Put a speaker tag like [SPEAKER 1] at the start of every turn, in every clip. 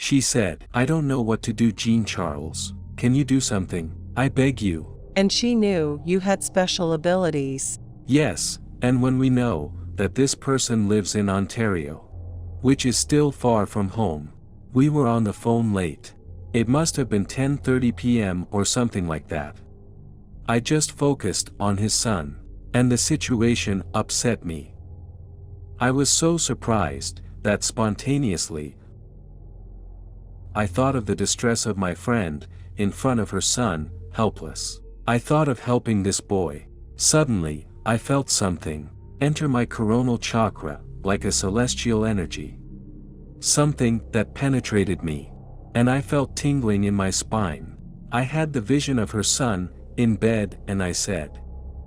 [SPEAKER 1] She said, "I don't know what to do, Jean-Charles. Can you do something? I beg you."
[SPEAKER 2] And she knew you had special abilities.
[SPEAKER 1] Yes, and when we know that this person lives in Ontario, which is still far from home, we were on the phone late. It must have been 10:30 p.m. or something like that. I just focused on his son, and the situation upset me. I was so surprised that spontaneously I thought of the distress of my friend in front of her son, helpless. I thought of helping this boy. Suddenly, I felt something enter my coronal chakra like a celestial energy. Something that penetrated me, and I felt tingling in my spine. I had the vision of her son in bed, and I said,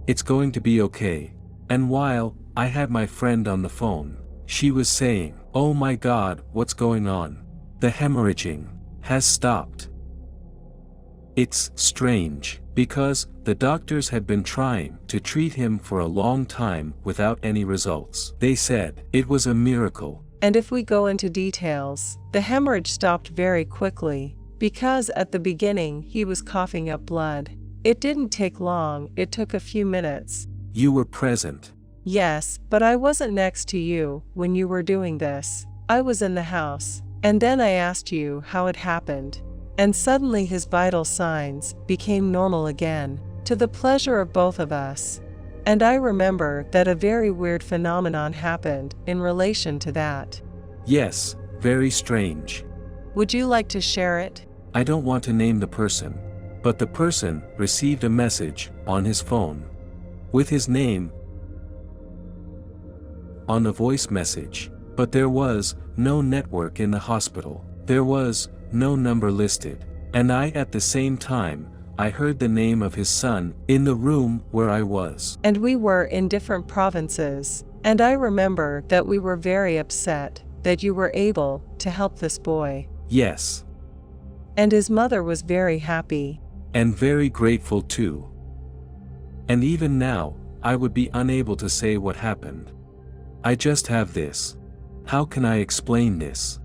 [SPEAKER 1] "It's going to be okay." And while I had my friend on the phone, she was saying, "Oh my God, what's going on? The hemorrhaging has stopped." It's strange, because the doctors had been trying to treat him for a long time without any results. They said it was a miracle.
[SPEAKER 2] And if we go into details, the hemorrhage stopped very quickly, because at the beginning he was coughing up blood. It didn't take long, it took a few minutes.
[SPEAKER 1] You were present.
[SPEAKER 2] Yes, but I wasn't next to you when you were doing this. I was in the house, and then I asked you how it happened. And suddenly his vital signs became normal again, to the pleasure of both of us. And I remember that a very weird phenomenon happened in relation to that.
[SPEAKER 1] Yes, very strange.
[SPEAKER 2] Would you like to share it?
[SPEAKER 1] I don't want to name the person, but the person received a message on his phone with his name on the voice message, but there was no network in the hospital. There was no number listed, and at the same time, I heard the name of his son in the room where I was.
[SPEAKER 2] And we were in different provinces, and I remember that we were very upset that you were able to help this boy.
[SPEAKER 1] Yes.
[SPEAKER 2] And his mother was very happy.
[SPEAKER 1] And very grateful too. And even now, I would be unable to say what happened. I just have this. How can I explain this?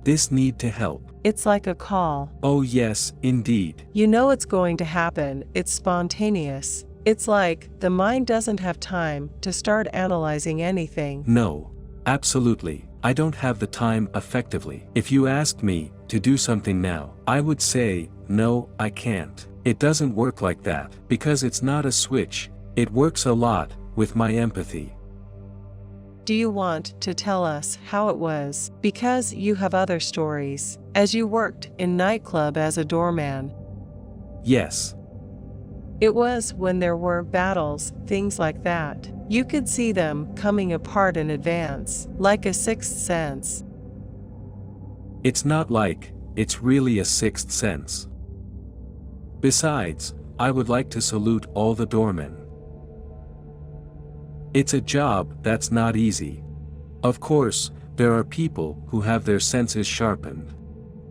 [SPEAKER 1] This need to help.
[SPEAKER 2] It's like a call.
[SPEAKER 1] Oh yes, indeed.
[SPEAKER 2] You know it's going to happen, it's spontaneous. It's like the mind doesn't have time to start analyzing anything.
[SPEAKER 1] No, absolutely. I don't have the time effectively. If you asked me to do something now, I would say, no, I can't. It doesn't work like that, because it's not a switch. It works a lot with my empathy.
[SPEAKER 2] Do you want to tell us how it was? Because you have other stories, as you worked in nightclub as a doorman.
[SPEAKER 1] Yes.
[SPEAKER 2] It was when there were battles, things like that. You could see them coming apart in advance, like a sixth sense.
[SPEAKER 1] It's not like it's really a sixth sense. Besides, I would like to salute all the doormen. It's a job that's not easy. Of course, there are people who have their senses sharpened,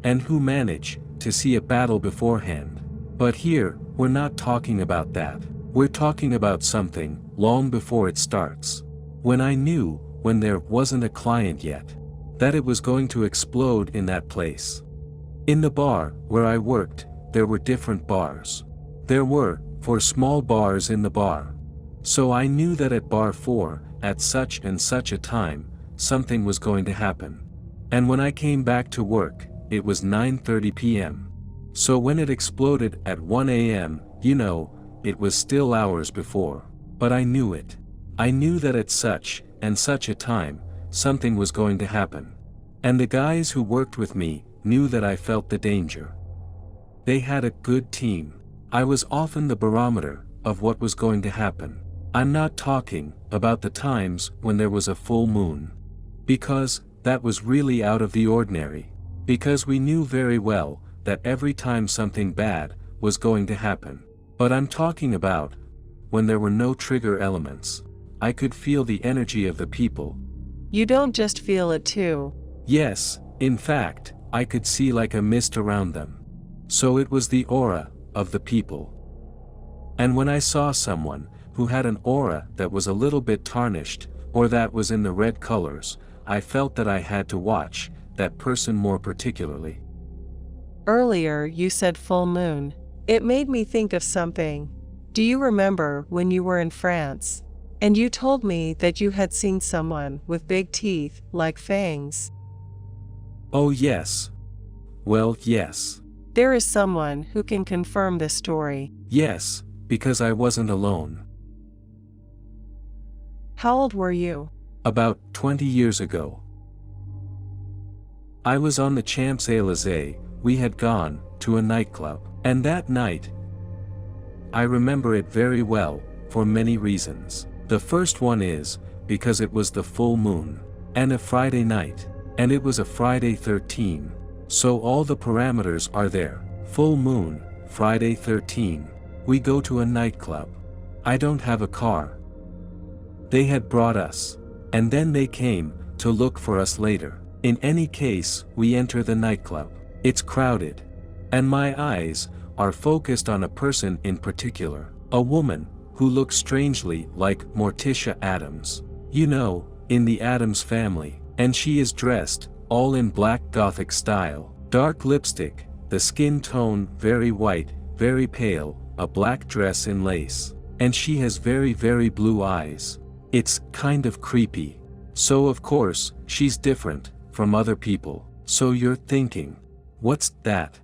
[SPEAKER 1] and who manage to see a battle beforehand. But here, we're not talking about that. We're talking about something long before it starts. When I knew, when there wasn't a client yet, that it was going to explode in that place. In the bar where I worked, there were different bars. There were 4 small bars in the bar. So I knew that at bar 4, at such and such a time, something was going to happen. And when I came back to work, it was 9:30 p.m. So when it exploded at 1 a.m., it was still hours before. But I knew it. I knew that at such and such a time, something was going to happen. And the guys who worked with me knew that I felt the danger. They had a good team. I was often the barometer of what was going to happen. I'm not talking about the times when there was a full moon. Because that was really out of the ordinary. Because we knew very well that every time something bad was going to happen. But I'm talking about when there were no trigger elements. I could feel the energy of the people.
[SPEAKER 2] You don't just feel it too.
[SPEAKER 1] Yes, in fact, I could see like a mist around them. So it was the aura of the people. And when I saw someone who had an aura that was a little bit tarnished, or that was in the red colors, I felt that I had to watch that person more particularly?
[SPEAKER 2] Earlier you said full moon. It made me think of something. Do you remember when you were in France? And you told me that you had seen someone with big teeth, like fangs.
[SPEAKER 1] Oh yes. Well, yes.
[SPEAKER 2] There is someone who can confirm this story.
[SPEAKER 1] Yes, because I wasn't alone.
[SPEAKER 2] How old were you?
[SPEAKER 1] About 20 years ago. I was on the Champs-Élysées. We had gone to a nightclub, and that night, I remember it very well, for many reasons. The first one is, because it was the full moon, and a Friday night, and it was a Friday 13. So all the parameters are there. Full moon, Friday 13. We go to a nightclub. I don't have a car. They had brought us, and then they came to look for us later. In any case, we enter the nightclub. It's crowded, and my eyes are focused on a person in particular, a woman who looks strangely like Morticia Addams. You know, in the Addams Family, and she is dressed all in black Gothic style, dark lipstick, the skin tone very white, very pale, a black dress in lace, and she has very blue eyes. It's kind of creepy. So of course, she's different from other people. So you're thinking, what's that?